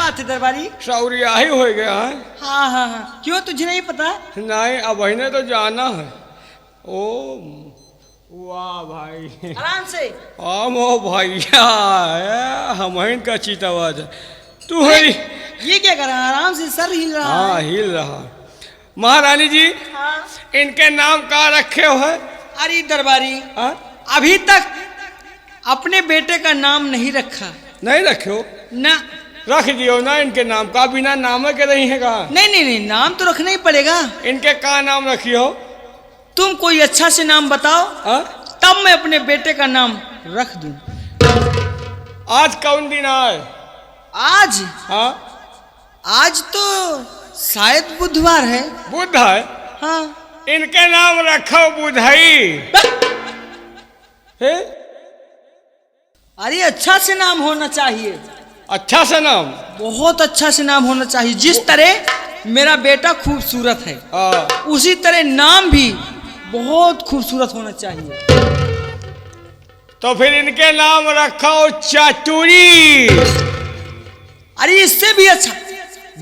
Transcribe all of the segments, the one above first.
बात है दरबारी? सौरिया ही हो गया है। हाँ हाँ हाँ, क्यों तुझे नहीं पता? नहीं, अब इन्हें तो जाना है। ओ वाह भाई, आराम से। हम ओ भैया हम का चीतावाद है तू है। ये क्या कर रहा है? आराम से, सर हिल रहा हाँ है। हिल रहा। महारानी जी हाँ। इनके नाम का रखे हो है? अरे दरबारी, हाँ? अभी तक अपने बेटे का नाम नहीं रखा। नहीं रखे हो? ना। रख दियो ना इनके नाम का, बिना नाम के नहीं है का? नहीं नहीं नहीं, नाम तो रखना ही पड़ेगा। इनके का नाम रखियो? तुम कोई अच्छा से नाम बताओ, हाँ? तब मैं अपने बेटे का नाम रख दूं। आज कौन दिन है? आज? हाँ? आज तो शायद बुधवार है। बुध है? हाँ। इनके नाम रखो बुधई। है? अरे अच्छा से नाम होना चाहिए। अच्छा से नाम? बहुत अच्छा से नाम होना चाहिए। जिस तरह मेरा बेटा खूबसूरत है, उसी तरह नाम भी बहुत खूबसूरत होना चाहिए। तो फिर इनके नाम रखो चातुरी। अरे इससे भी अच्छा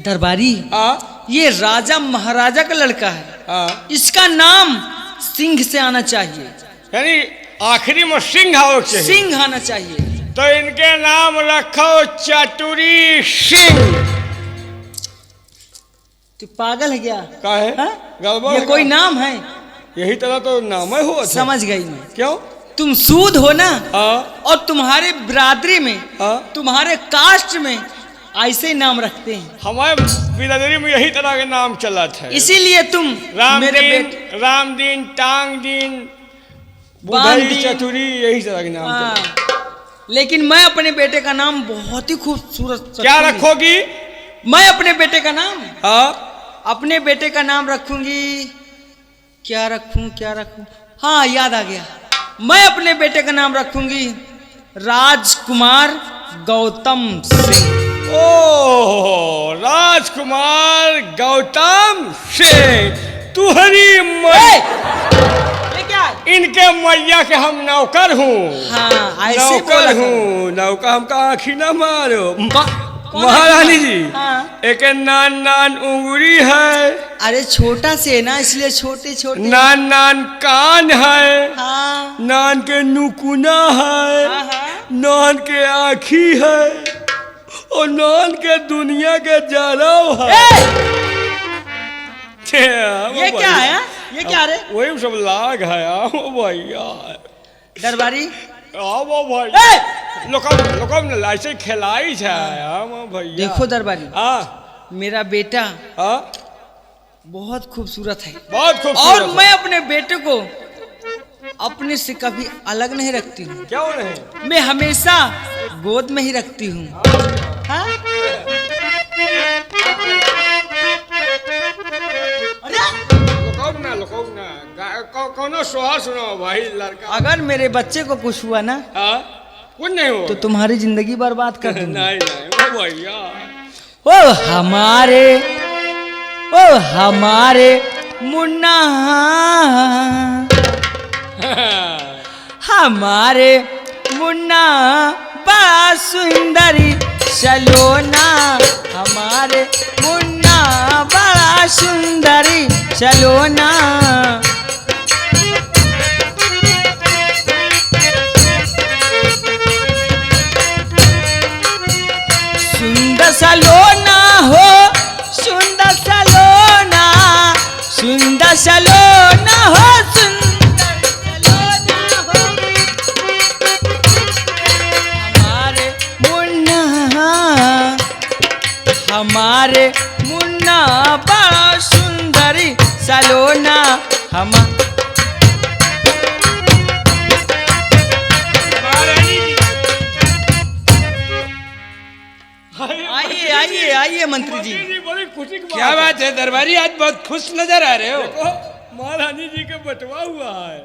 दरबारी, हाँ? ये राजा महाराजा का लड़का है। हाँ? इसका नाम सिंह से आना चाहिए। यानी आखिरी में सिंह आओ चाहिए। सिंह आना चाहिए। तो इनके नाम रखो चातुरी सिंह। तू पागल है क्या? का है? ये कोई नाम है? यही तरह तो नाम है हो। समझ गई मैं। क्यों? तुम सूद हो ना। हाँ? और तुम्हारे बिरादरी में, हाँ? तुम्हारे कास्ट में ऐसे ही नाम रखते हैं। हमारे बिरादरी में यही तरह के नाम चला था। इसीलिए तुम मेरे बेटे रामदीन, टांगदीन, बांदीन, बुधई, चतुरी, यही तरह के नाम चला। लेकिन मैं अपने बेटे का नाम बहुत ही खूबसूरत। क्या रखोगी? मैं अपने बेटे का नाम, हाँ? अपने बेटे का नाम रखूंगी। क्या रखूं क्या रखूं? हाँ याद आ गया, मैं अपने बेटे का नाम रखूंगी राजकुमार गौतम सिंह। ओ राजकुमार गौतम सिंह। तुहरी ये क्या है? इनके मैया के हम नौकर हूँ। हाँ ऐसे नौकर हूँ। नौकर हमका आँखी ना मारो। महारानी जी, हाँ। एक नान नान उंगली है। अरे छोटा से ना, इसलिए छोटे छोटे। नान नान कान है। हाँ। नान के नुकुना है। हाँ, हाँ। नान के आँखी है और नान के दुनिया के जलाव है। ये क्या है? ये क्या रे? वही सब लाग है। आओ भैया दरबारी, आओ भाई। लोकम ने ऐसे खिलाई है। आओ भैया। देखो दरबारी, हाँ? मेरा बेटा हाँ? बहुत खूबसूरत है। बहुत खूबसूरत। और मैं अपने बेटे को अपने से कभी अलग नहीं रखती हूँ। क्यों नहीं? मैं हमेशा गोद में ही रखती हूँ। हाँ? कौनो सोहा सुनाओ भाई लड़का। अगर मेरे बच्चे को कुछ हुआ ना, हाँ? कुछ नहीं हो तो तुम्हारी जिंदगी बर्बाद कर दूंगी। नहीं नहीं ओ भैया। ओ हमारे मुन्ना, हमारे मुन्ना बड़ा सुंदरी सलोना। हमारे मुन्ना बड़ा सुंदरी सलोना। सुंदर सलोना हो, सुंदर सलोना, सुंदर सलोना हो, सुंदर सलोना हो। हमारे मुन्ना, हमारे मुन्ना बड़ा सुंदरी सलोना। आइए आइए आइए मंत्री जी। बड़ी खुशी की क्या बात है दरबारी, आज बहुत खुश नजर आ रहे हो। देखो महारानी जी का बटवा हुआ है।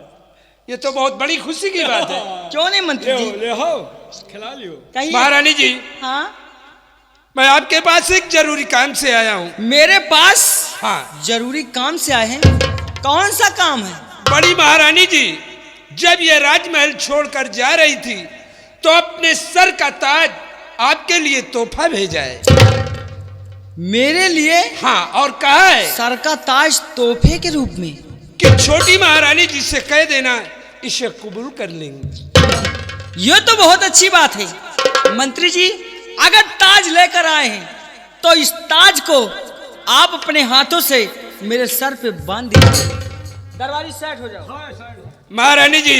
ये तो बहुत बड़ी खुशी की बात है। क्यों नहीं मंत्री जी? ले हो खिला लियो। कहिए। महारानी जी, हाँ? मैं आपके पास एक जरूरी काम से आया हूँ। मेरे पास? हाँ। जरूरी काम से आए हैं? कौन सा काम है? बड़ी महारानी जी, जब ये राजमहल छोड़कर जा रही थी तो अपने सर का ताज आपके लिए तोहफा भेजा है। मेरे लिए हाँ, और कहा है सर का ताज तोहफे के रूप में। कि छोटी महारानी जी से कह देना इसे कबूल कर लेंगे। ये तो बहुत अच्छी बात है मंत्री जी। अगर ताज लेकर आए हैं तो इस ताज को आप अपने हाथों से मेरे सर पे बांध दीजिए। दरबारी सेट हो जाओ। महारानी जी,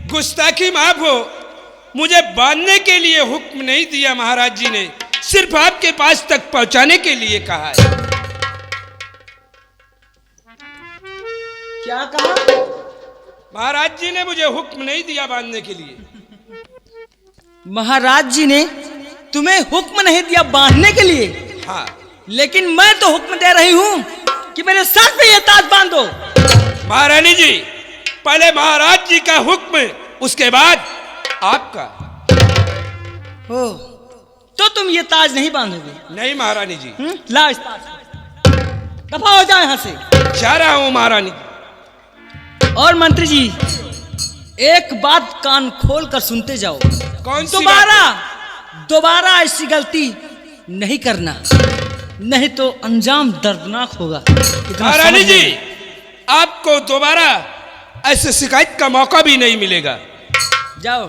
गुस्ताखी माफ हो, मुझे बांधने के लिए हुक्म नहीं दिया महाराज जी ने, सिर्फ आपके पास तक पहुंचाने के लिए कहा है। क्या कहा? महाराज जी ने मुझे हुक्म नहीं दिया बांधने के लिए। महाराज जी ने तुम्हें हुक्म नहीं दिया बांधने के लिए? हाँ, लेकिन मैं तो हुक्म दे रही हूं कि मेरे सर पे ये ताज बांधो। महारानी जी, पहले महाराज जी का हुक्म, उसके बाद आपका। हो तो तुम ये ताज नहीं बांधोगे? नहीं महारानी जी। ला इस ताज को। दफा हो जाओ यहां से। जा रहा हूं महारानी जी। और मंत्री जी, एक बात कान खोल कर सुनते जाओ। कौन सी बात? दोबारा ऐसी गलती नहीं करना, नहीं तो अंजाम दर्दनाक होगा। महारानी जी, आपको दोबारा ऐसे शिकायत का मौका भी नहीं मिलेगा। जाओ।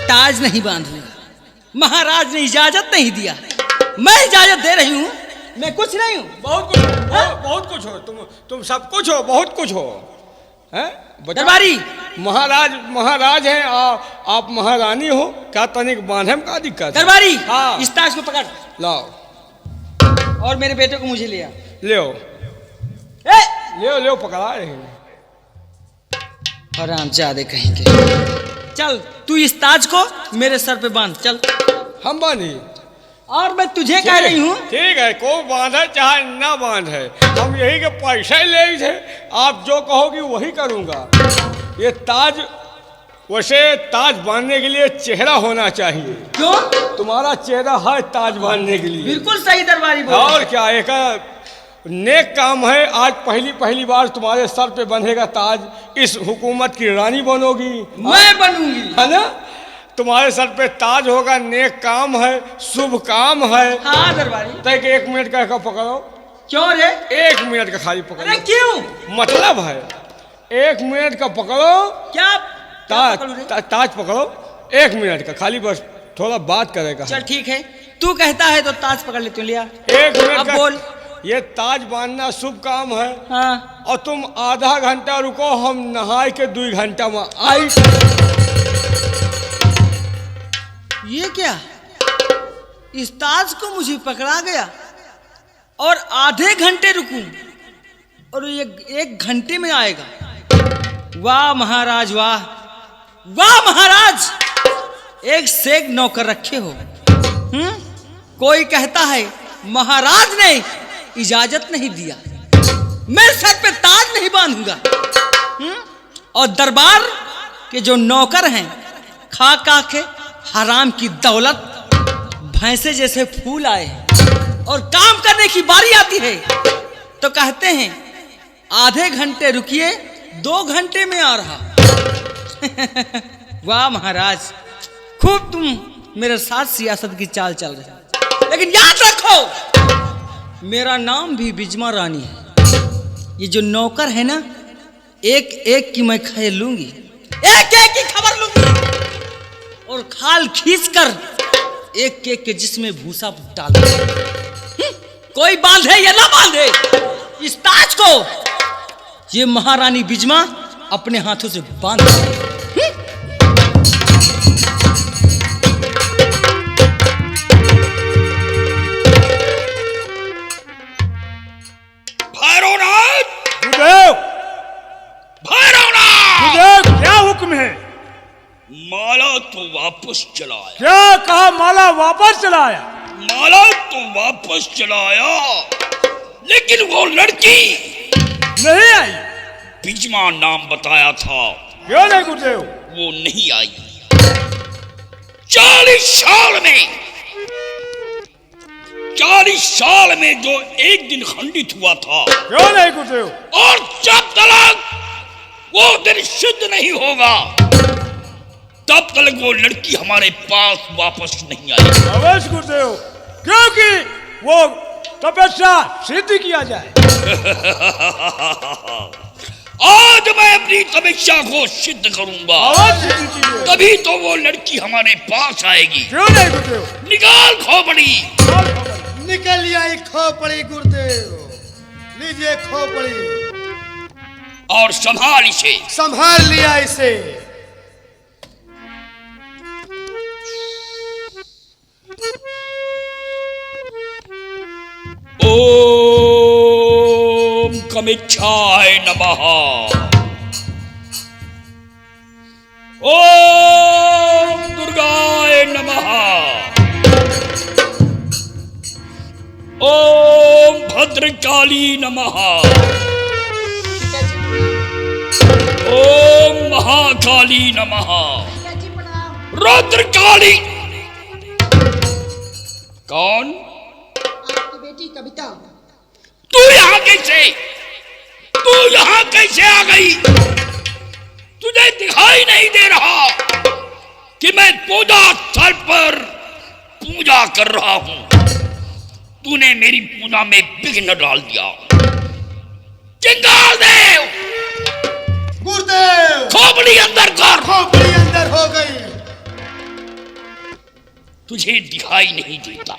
ताज नहीं बांधूंगा, महाराज ने इजाजत नहीं दिया, मैं इजाजत दे रही हूं। मैं कुछ नहीं हूं। बहुत कुछ हो, बहुत कुछ हो, तुम सब कुछ हो, बहुत कुछ हो। हैं? दरबारी महाराज हैं, आप महारानी हो, क्या तनिक बांधे में क्या दिक्कत है? दरबारी, हाँ। इस ताज को पकड़ लाओ और मेरे बेटे को मुझे लिया। ले ले पकड़ा रहे हैं। आराम ज्यादा कहेंगे। चल तू इस ताज को मेरे सर पे बांध। चल। हम बांधी? और मैं तुझे कह रही हूँ। ठीक है, को बांधे चाहे ना बांधे, हम यही के पैसे ले थे। आप जो कहोगी वही करूँगा। ये ताज, वैसे ताज बांधने के लिए चेहरा होना चाहिए। क्यों? तुम्हारा चेहरा है ताज बांधने के लिए। बिल्कुल सही दरबारी बोल। और क्या, एक नेक काम है। आज पहली बार तुम्हारे सर पे बंधेगा ताज। इस हुकूमत की रानी बनोगी। मैं बनूंगी, है ना? तुम्हारे सर पे ताज होगा, नेक काम है, शुभ काम है। हाँ दरबारी। तो 1 मिनट का पकड़ो। क्यों रे? 1 मिनट का खाली पकड़ो। अरे क्यों? मतलब है 1 मिनट का पकड़ो। क्या? ताज पकड़ो 1 मिनट का खाली, बस थोड़ा बात करेगा। चल ठीक है, तू कहता है तो ताज पकड़ ले। तू लिया 1 मिनट अब का। बोल। ये ताज बांधना शुभ काम है। हाँ। और तुम आधा घंटा रुको, हम नहाए के 2 घंटा में आई। ये क्या? इस ताज को मुझे पकड़ा गया और आधे घंटे रुकूं और ये 1 घंटे में आएगा। वाह महाराज, वाह वाह महाराज, एक से एक नौकर रखे हो। कोई कहता है महाराज ने इजाजत नहीं दिया, मैं सर पे ताज नहीं बांधूंगा। और दरबार के जो नौकर हैं, खा के हराम की दौलत भैंसे जैसे फूल आए हैं। और काम करने की बारी आती है तो कहते हैं आधे घंटे रुकिए, 2 घंटे में आ रहा। वाह महाराज, खूब तुम मेरे साथ सियासत की चाल चल रहे हो। लेकिन याद रखो, मेरा नाम भी बिजमा रानी है। ये जो नौकर है ना, एक एक की मैं खैर लूंगी, एक एक की खबर लूंगी और खाल खींच कर एक एक के जिसमें भूसा डाल। कोई बांधे या ना बांधे इस ताज को, ये महारानी बिजमा अपने हाथों से बांध। क्या हुक्म है? माला तो वापस चलाया। क्या कहा? माला वापस चलाया? माला तो वापस चलाया, लेकिन वो लड़की नहीं आई। बिजमा नाम बताया था। क्यों नहीं गुरुदेव? वो नहीं आई। 40 साल में जो एक दिन खंडित हुआ था। क्यों नहीं गुरुदेव? और जब तक वो दिन सिद्ध नहीं होगा, तब तक वो लड़की हमारे पास वापस नहीं आई। अवश्य गुरुदेव, क्योंकि वो तपस्या सिद्ध किया जाए। आज मैं अपनी तपस्या को सिद्ध करूंगा, अवश्य सिद्ध कीजिए। तभी तो वो लड़की हमारे पास आएगी। क्यों नहीं गुरुदेव? निकाल खोपड़ी। निकल आई खोपड़ी गुरुदेव, लीजिए खोपड़ी, और संभाल इसे। संभाल लिया इसे। ओम कमिच्छाय नमः। ओम दुर्गाय नमः। ओम भद्रकाली नमः। ओम महाकाली नमः। रुद्रकाली। कौन? आपकी बेटी कविता। तू यहाँ कैसे? तू यहाँ कैसे आ गई? तुझे दिखाई नहीं दे रहा कि मैं पूजा स्थल पर पूजा कर रहा हूं? तूने मेरी पूजा में विघ्न डाल दिया। चिंगार देव, गुरुदेव, खोपड़ी अंदर कर। खोपड़ी अंदर हो गई। तुझे दिखाई नहीं देता।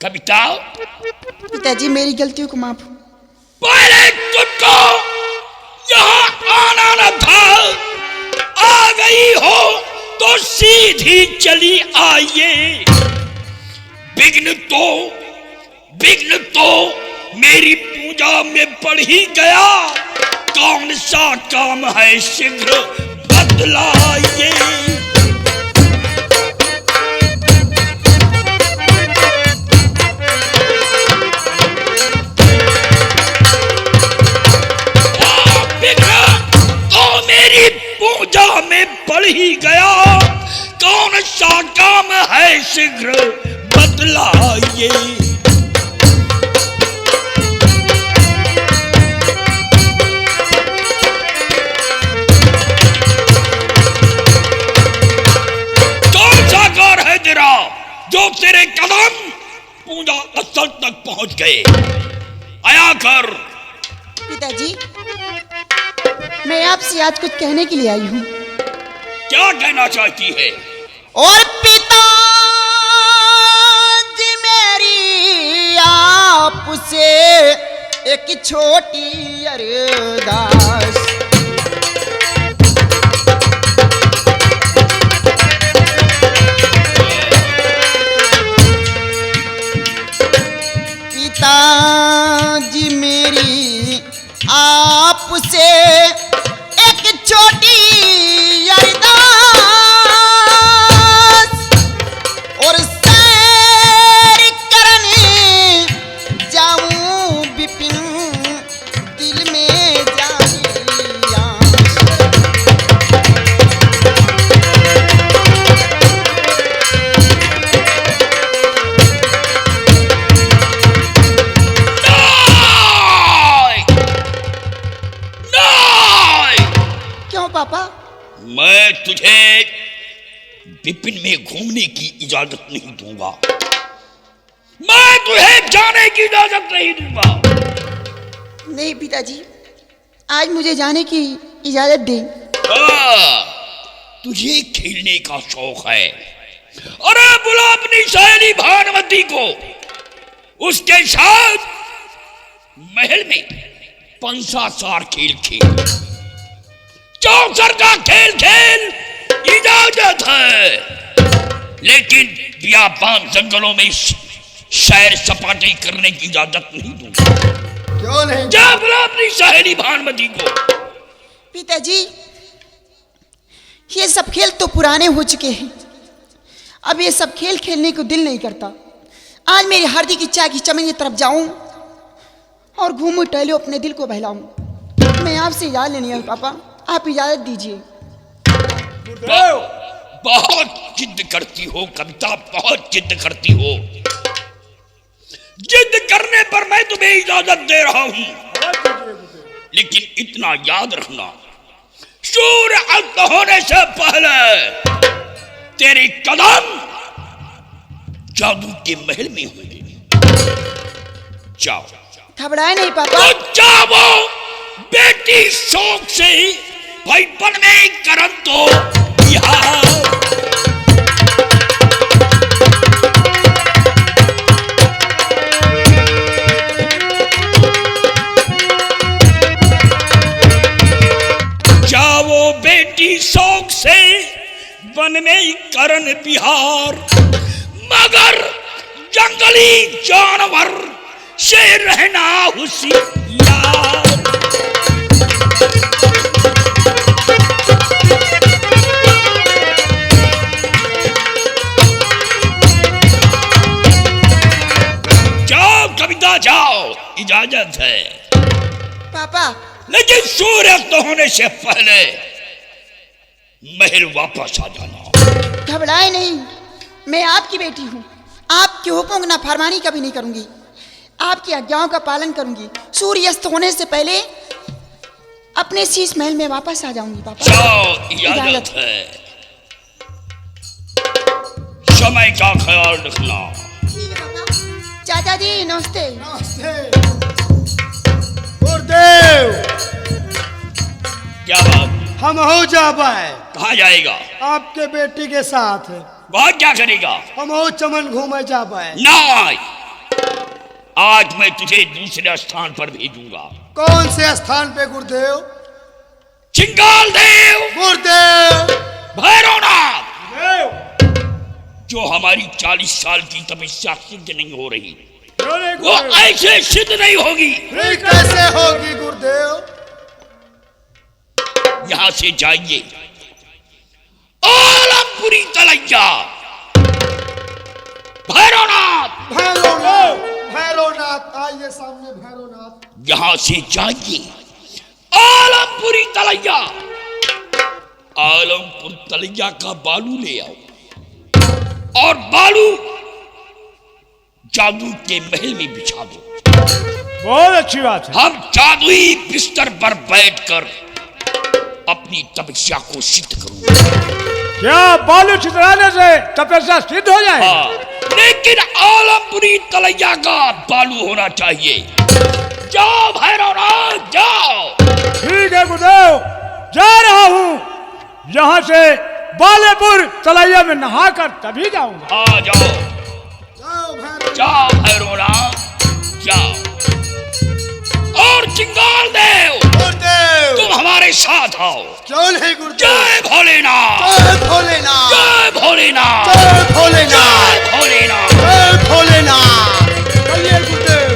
कविता, पिताजी मेरी गलतियों को माफ। पहले तुझको यहाँ आना न था, आ गई हो तो सीधी चली आइए। विघ्न तो मेरी पूजा में पड़ ही गया। कौन सा काम है शीघ्र बदलाइए। मेरी पूजा में पड़ ही गया। कौन सा काम है शीघ्र बदलाइए। कौन सा कार है तेरा जो तेरे कदम पूजा स्थल तक पहुंच गए? आया कर। पिताजी मैं आपसे आज कुछ कहने के लिए आई हूँ। क्या कहना चाहती है? और पिताजी मेरी आपसे एक छोटी अरदास। पिताजी मेरी आपसे एक छोटी अरदास, और सैर करने जाऊं विपिन दिल में जागी आस। क्यों पापा? मैं तुझे विपिन में घूमने की इजाजत नहीं दूंगा। मैं तुझे जाने की इजाजत नहीं दूंगा। नहीं पिताजी, आज मुझे जाने की इजाजत दें। तुझे खेलने का शौक है। अरे बुला अपनी सहेली भानुमति को, उसके साथ महल में पंसासार खेल खेल, चौसर का खेल खेल इजाजत है, लेकिन बियाबान जंगलों में सैर सपाटे करने की इजाजत नहीं दूंगा। क्यों नहीं? जा बुला अपनी सहेली भानुमति को। पिताजी ये सब खेल तो पुराने हो चुके हैं, अब ये सब खेल खेलने को दिल नहीं करता। आज मेरी हरदी की चाय की चमन की तरफ जाऊं और घूमूं टहलूं, अपने दिल को बहलाऊं। मैं आपसे इजाजत लेनी है पापा, आप इजाजत दीजिए। बहुत जिद करती हो कविता, बहुत जिद करती हो। जिद करने पर मैं तुम्हें इजाजत दे रहा हूं, लेकिन इतना याद रखना, सूर्य अस्त होने से पहले तेरी कदम जादू के महल में होंगे। जाओ। घबराए नहीं पापा। तो जाओ बेटी, शौक से ही भाई बन में करम तो यहाँ। जाओ बेटी शौक से वन में करन बिहार, मगर जंगली जानवर से रहना होशियार। जाओ कविता जाओ, इजाजत है। पापा लेकिन सूर्यास्त होने से पहले महल वापस आ जाना। घबराए नहीं, मैं आपकी बेटी हूँ। आपके हुक्मों की नाफरमानी कभी नहीं करूंगी, आपकी आज्ञाओं का पालन करूंगी। सूर्यास्त होने से पहले अपने शीश महल में वापस आ जाऊंगी पापा। जाओ, इजाजत है। समय का ख्याल रखना। ठीक है पापा। चाचा जी नमस्ते। नमस्ते गुरुदेव। क्या बात? हम हो जाबा है कहाँ जाएगा? आपके बेटी के साथ। वहाँ क्या करेगा? हम हो चमन घूमे जाबा है। नहीं, आज मैं तुझे दूसरे स्थान पर भेजूंगा। कौन से स्थान पे गुरुदेव? चिंगाल देव, गुरुदेव। भैरवनाथ, जो हमारी 40 साल की तपस्या सिद्ध नहीं हो रही, वो ऐसे सिद्ध नहीं होगी। फिर कैसे होगी गुरुदेव? यहां से जाइए आलमपुरी तलैया। भैरवनाथ, भैरवनाथ, भैरवनाथ आइए सामने। भैरवनाथ यहां से जाइए आलमपुरी तलैया। आलमपुर तलैया का बालू ले आओ और बालू जादू के महल में बिछा दो। बहुत अच्छी बात है। हम जादुई बिस्तर पर बैठकर अपनी तपस्या को सिद्ध करूंगा। क्या बालू छितराने से तपस्या सिद्ध हो जाए? हाँ, लेकिन आलमपुरी तलैया का बालू होना चाहिए। जाओ भैरवनाथ जाओ। ठीक है गुरुदेव, जा रहा हूँ। यहाँ से बालेपुर तलैया में नहाकर तभी जाऊंगा। आ जाओ, जाओ भैरवनाथ। जाओ भैरवनाथ जाओ। और चिंगाल देव, गुरुदेव तुम हमारे साथ आओ। क्यों नहीं गुरुदेव? जय भोलेनाथ, जय भोलेनाथ, जय भोलेनाथ, जय भोलेनाथ, जय भोलेनाथ। जय भोलेनाथ। चलिए गुरुदेव।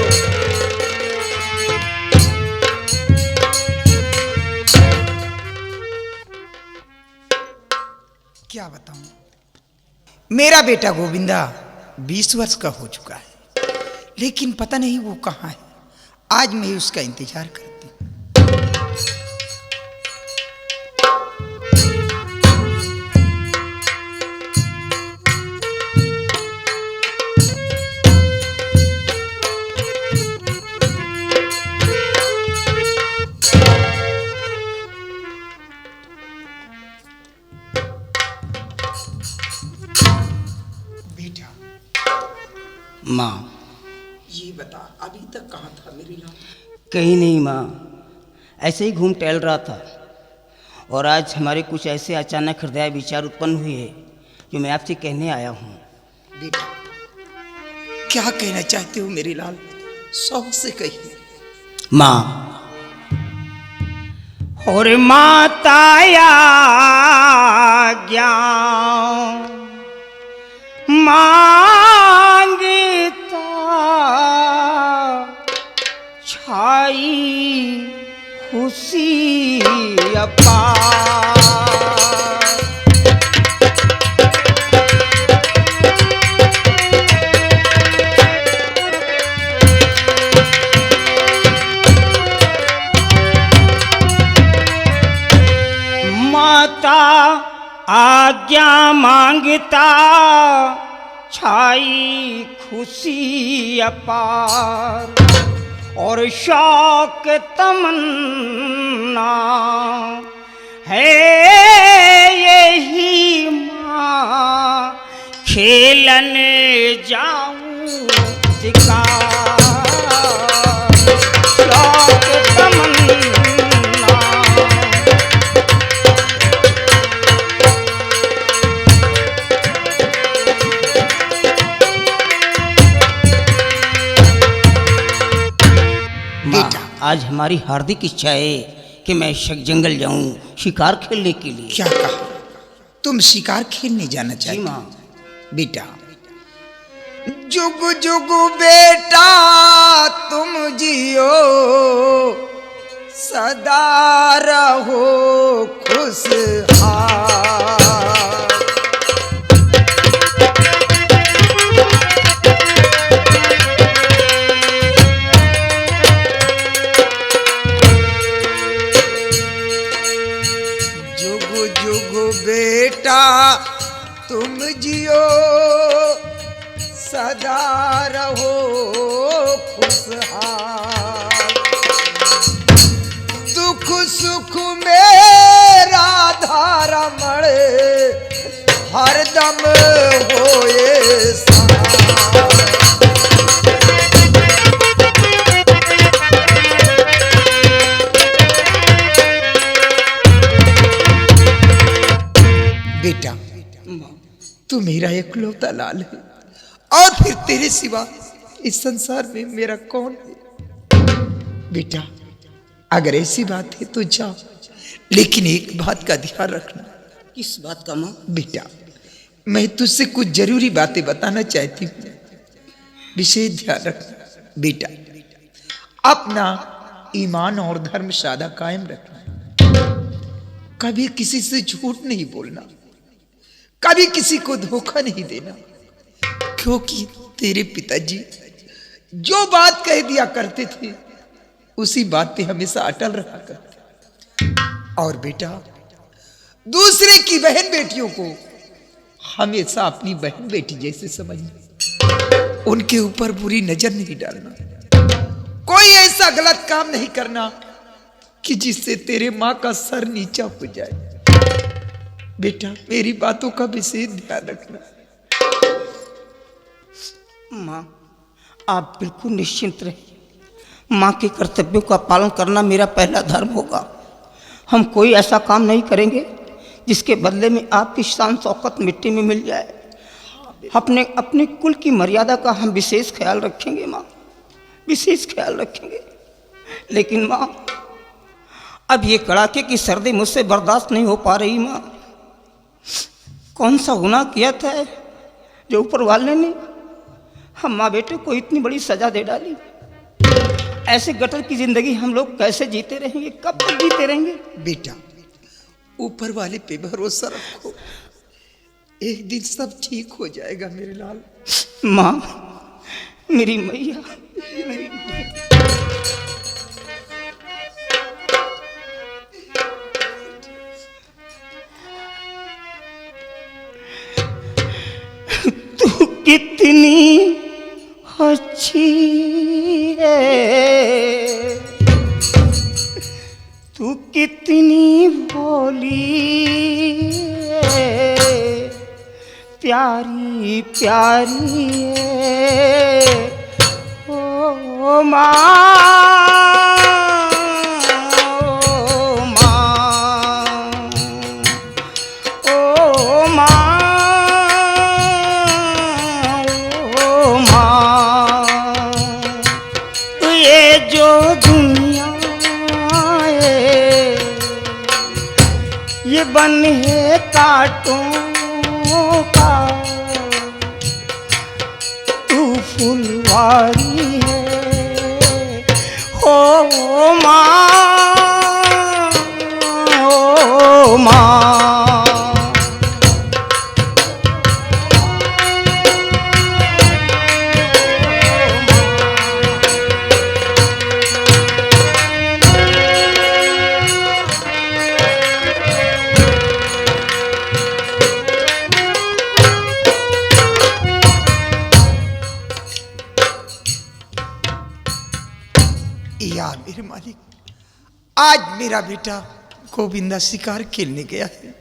क्या बताऊं, मेरा बेटा गोविंदा 20 वर्ष का हो चुका है, लेकिन पता नहीं वो कहाँ है। आज मैं उसका इंतजार करती हूँ। बेटा, माँ, ये बता अभी तक कहाँ था मेरी लाल? कहीं नहीं माँ, ऐसे ही घूम टहल रहा था और आज हमारे कुछ ऐसे अचानक हृदय विचार उत्पन्न हुए जो मैं आपसे कहने आया हूँ। बेटा, क्या कहना चाहते हो मेरी लाल? शौक से कहिए। माँ, और माताया ज्ञान मांगता छाई खुशी अपार। माता आज्ञा मांगता छाई खुशी अपार, और शौक तमन्ना है यही माँ खेलन जाऊं शिकार शौक तमन्ना बेटा आज हमारी हार्दिक इच्छा है कि मैं जंगल जाऊं शिकार खेलने के लिए। क्या कहा? तुम शिकार खेलने जाना जी चाहते माँ। हो? बेटा जुग जुग बेटा तुम जियो सदा रहो खुशहाल। जुग जुग बेटा तुम जियो सदा रहो खुशहाल। दुख सुख मेरा धारा मड़े हरदम होए सहाय। बेटा तू मेरा इकलौता लाल है और फिर तेरे सिवा इस संसार में मेरा कौन है? बेटा अगर ऐसी बात है तो जा, लेकिन एक बात का ध्यान रखना। किस बात का माँ? बेटा मैं तुझसे कुछ जरूरी बातें बताना चाहती हूँ, विशेष ध्यान रखना। बेटा अपना ईमान और धर्म सादा कायम रखना, कभी किसी से झूठ नहीं बोलना, कभी किसी को धोखा नहीं देना, क्योंकि तेरे पिताजी जो बात कह दिया करते थे उसी बात पे हमेशा अटल रहा करते। और बेटा दूसरे की बहन बेटियों को हमेशा अपनी बहन बेटी जैसे समझना, उनके ऊपर बुरी नजर नहीं डालना, कोई ऐसा गलत काम नहीं करना कि जिससे तेरे माँ का सर नीचा हो जाए। बेटा मेरी बातों का विशेष ध्यान रखना। माँ आप बिल्कुल निश्चिंत रहिए, माँ के कर्तव्यों का पालन करना मेरा पहला धर्म होगा। हम कोई ऐसा काम नहीं करेंगे जिसके बदले में आपकी शान शौकत मिट्टी में मिल जाए। अपने कुल की मर्यादा का हम विशेष ख्याल रखेंगे माँ, विशेष ख्याल रखेंगे। लेकिन माँ अब ये कड़ाके की सर्दी मुझसे बर्दाश्त नहीं हो पा रही माँ। कौन सा गुनाह किया था जो ऊपर वाले ने हम माँ बेटे को इतनी बड़ी सजा दे डाली? ऐसे गटर की जिंदगी हम लोग कैसे जीते रहेंगे, कब तक जीते रहेंगे? बेटा ऊपर वाले पे भरोसा रखो, एक दिन सब ठीक हो जाएगा मेरे लाल। माँ मेरी मैया, मेरी मैया। तू कितनी अच्छी है, तू कितनी भोली है, प्यारी प्यारी है ओ माँ, ओ माँ, ओ माँ, ओ माँ। तो ये जो दुनिया है ये बन है कांटों का, तू फुलवारी है ओ माँ, ओ माँ। या मेरे मालिक आज मेरा बेटा गोविंदा शिकार खेलने गया है,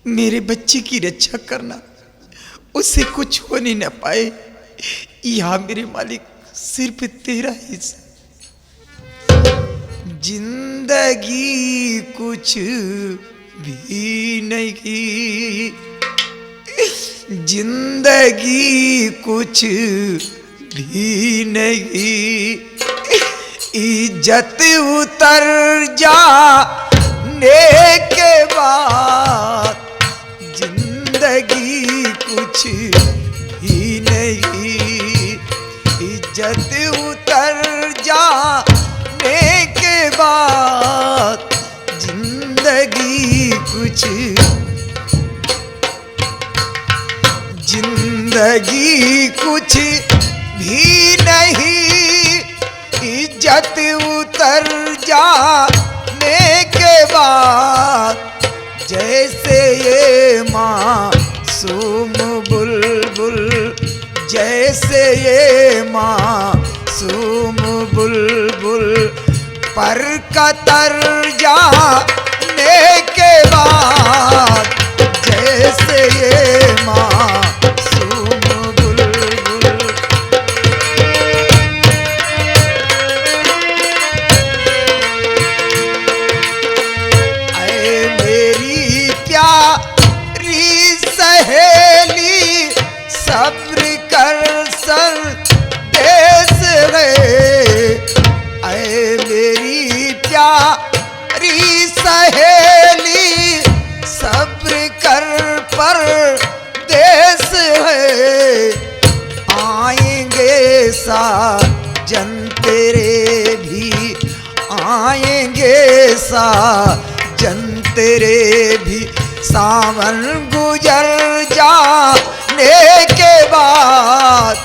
मेरे बच्चे की रक्षा करना, उससे कुछ हो नहीं न पाए। यहाँ मेरे मालिक सिर्फ तेरा हिस्सा। जिंदगी कुछ भी नहीं, जिंदगी कुछ भी नहीं, इज्जत उतर जाने के बाद जिंदगी कुछ भी नहीं, इज्जत उतर जाने के बाद जिंदगी कुछ, जिंदगी कुछ भी नहीं, इज्जत उतर जाने के बाद, जैसे ये मासूम बुलबुल, जैसे ये मासूम बुलबुल पर कतर जाने के बाद, जैसे ये मासूम बुलबुल। ऐ मेरी प्यारी सहेली, सब्र कर संदेश है। ऐ मेरी प्यारी सहेली, सब्र कर परदेश है। आएंगे साजन तेरे भी, आएंगे साजन तेरे भी, सावन गुजर जाने के बाद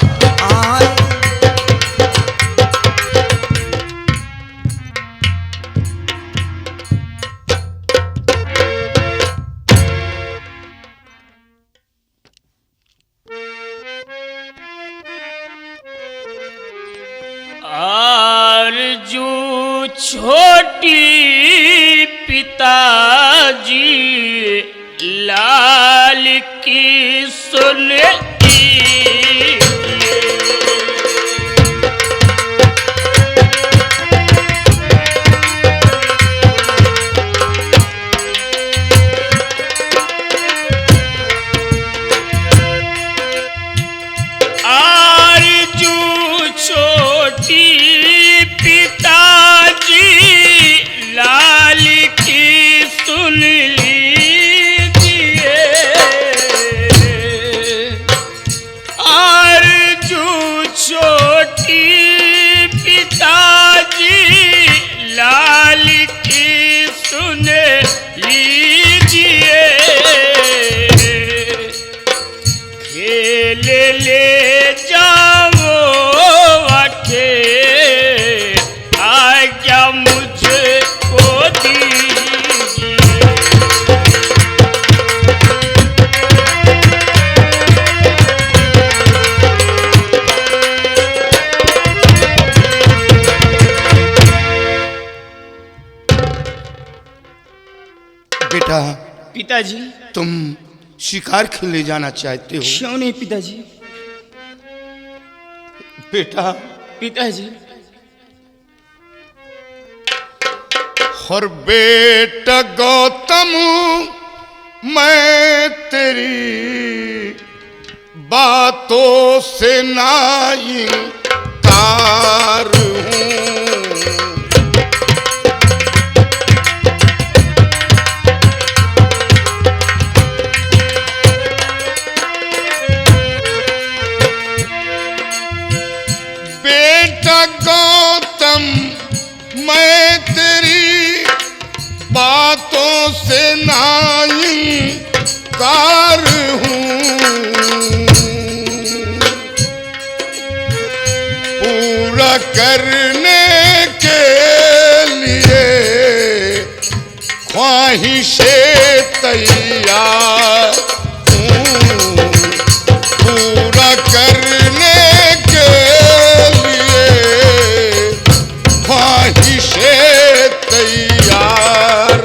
आए। आरज़ू छोटी पिताजी लाल की सुनती, आरज़ू छोटी पिताजी लाल की सुन लीजिए, आरज़ू छोटी पिताजी लाल की सुन लीजिए, खेल ले जाओ आके आज्ञा मुझको दीजिए। बेटा, पिताजी। तुम शिकार खेलने जाना चाहते हो? क्यों नहीं पिताजी? बेटा, पिताजी। और बेटा गौतम, मैं तेरी बातों से ना इनकार हूँ। बेटा गौतम, मैं तेरी बातों से ना इनकार हूँ। पूरा करने के लिए ख्वाहिशें तैयार हूँ। पूरा करने के लिए ख्वाहिशें तैयार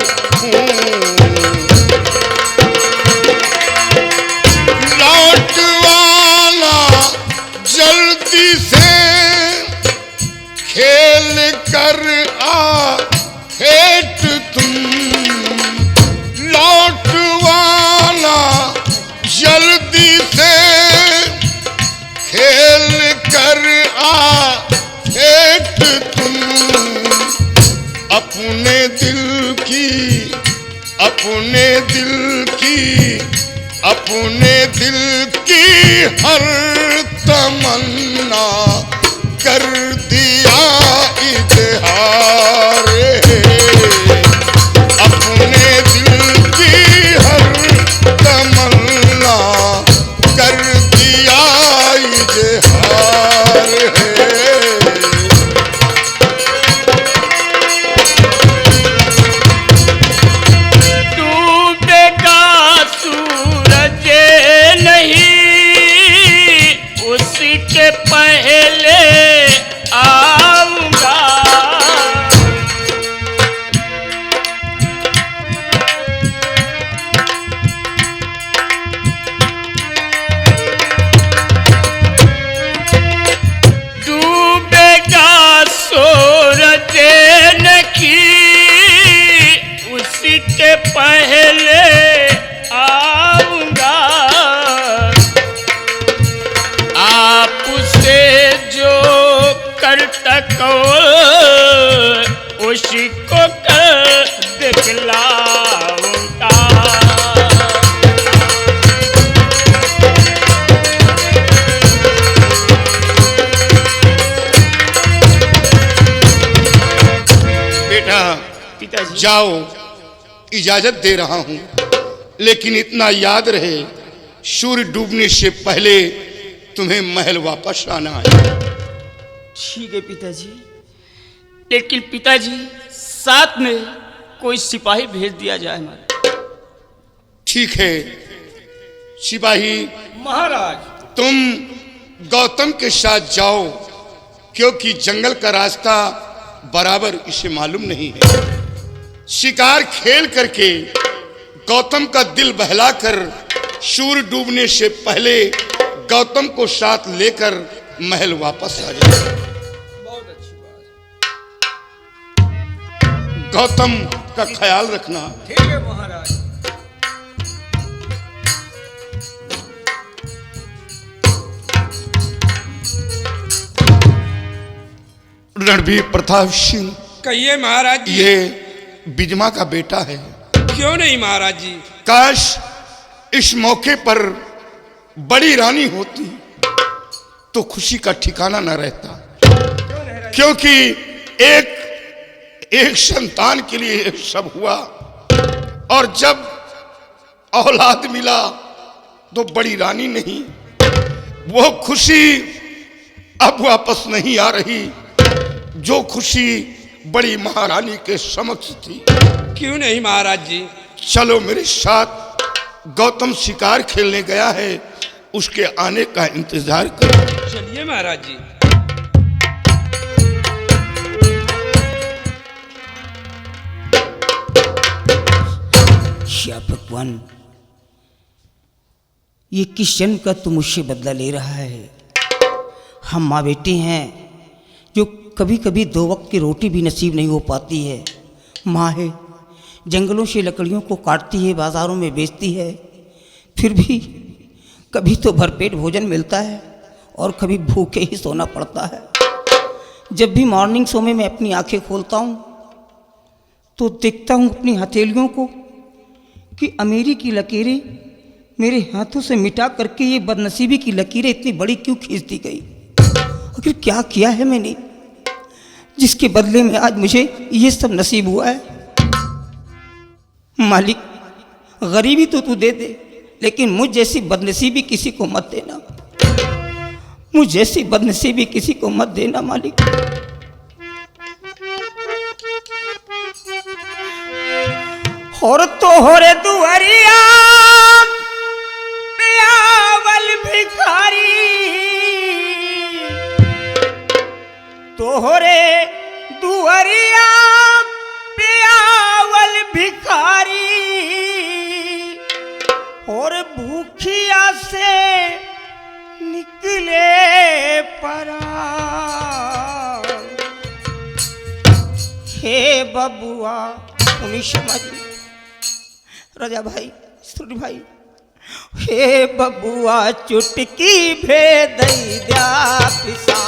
अपने दिल की, अपने दिल की, अपने दिल की हर तमन्ना कर दिया इजहार। अपने दिल की हर तमन्ना कर दिया इजहार। डूबेगा सूरज नहीं उसके पहले आऊंगा। डूबेगा सूरज नहीं उसके पहले आऊंगा। आपसे जो कर तको उसको कर दिखलाऊंगा। बेटा पिताजी जाओ, इजाजत दे रहा हूं, लेकिन इतना याद रहे सूर्य डूबने से पहले तुम्हें महल वापस आना है। ठीक है पिताजी, लेकिन पिताजी साथ में कोई सिपाही भेज दिया जाए हमारे। ठीक है सिपाही, महाराज तुम गौतम के साथ जाओ, क्योंकि जंगल का रास्ता बराबर इसे मालूम नहीं है। शिकार खेल करके गौतम का दिल बहलाकर सूर्य डूबने से पहले गौतम को साथ लेकर महल वापस आ जाए। बहुत अच्छी बात। गौतम का ख्याल रखना। ठीक है महाराज। रणवीर प्रताप सिंह, कहिए महाराज जी। ये बिजमा का बेटा है। क्यों नहीं महाराज जी? काश इस मौके पर बड़ी रानी होती तो खुशी का ठिकाना न रहता, क्योंकि एक संतान के लिए ये सब हुआ, और जब औलाद मिला तो बड़ी रानी नहीं, वो खुशी अब वापस नहीं आ रही जो खुशी बड़ी महारानी के समक्ष थी। क्यों नहीं महाराज जी? चलो मेरे साथ, गौतम शिकार खेलने गया है, उसके आने का इंतजार करो। चलिए महाराज जी। या भगवान, ये किस जन्म का तू मुझसे बदला ले रहा है? हम माँ बेटी हैं जो कभी कभी 2 वक्त की रोटी भी नसीब नहीं हो पाती है। माँ है, जंगलों से लकड़ियों को काटती है, बाज़ारों में बेचती है, फिर भी कभी तो भरपेट भोजन मिलता है और कभी भूखे ही सोना पड़ता है। जब भी मॉर्निंग शो में मैं अपनी आंखें खोलता हूँ तो देखता हूँ अपनी हथेलियों को कि अमीरी की लकीरें मेरे हाथों से मिटा करके ये बदनसीबी की लकीरें इतनी बड़ी क्यों खींच दी गई? आखिर क्या किया है मैंने जिसके बदले में आज मुझे ये सब नसीब हुआ है? मालिक, गरीबी तो तू दे दे, लेकिन मुझ जैसी बदनसीबी किसी को मत देना। मुझ जैसी बदनसीबी किसी को मत देना मालिक। और तो होरे दुआरिया प्यावल भिखारी, तोहरे दुआरिया प्यावल भिखारी, और भूखिया से निकले परार। हे बबुआ, उनिशमा जी, राजा भाई, सूर्य भाई, हे बबुआ चुटकी भेद दिया पिसा,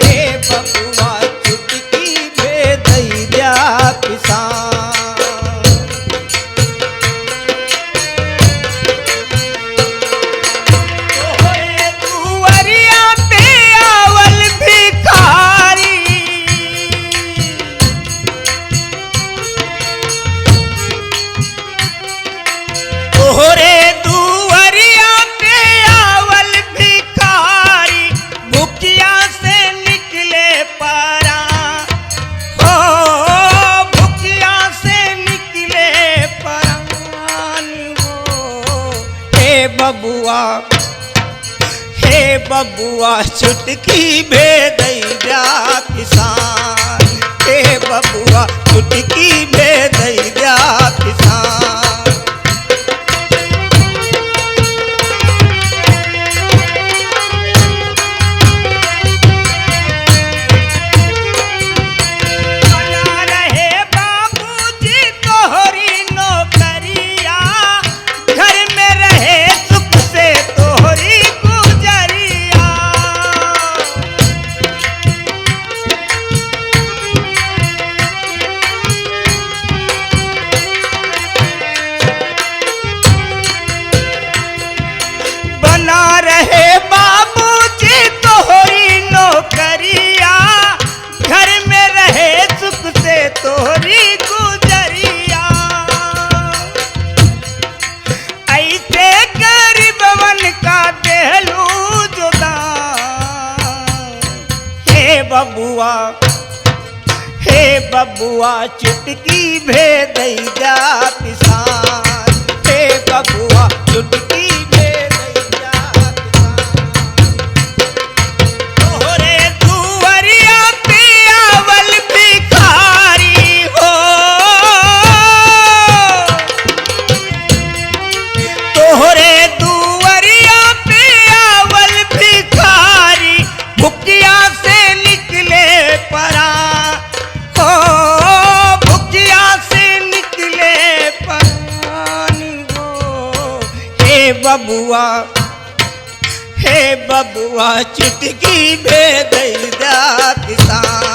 हे बबुआ चुटकी भेद दिया बबुआ चुटकी भेदैया किसान, हे बबुआ चुटकी भेदैया किसान। बना रहे बाबूजी तोहरी नौकरिया, घर में रहे सुख से तोहरी गुजरिया। बना रहे बाबूजी तोहरी नौकरिया, घर में रहे सुख से तोहरी गुजरिया। ऐसे गरीबवन का देहलू जुदान, हे बबुआ, हे बबुआ चुटकी भेदैया किसान, हे बबुआ चुटकी भेदैया किसान। तोहरे दुवरिया पे आवल भिखारी हो, तोहरे दुवरिया पे आवल भिखारी, भुकिया से निकले परा हो, भुकिया से निकले परानी हो। हे बबुआ, हे बबुआ चुटकी भेदैया किसान,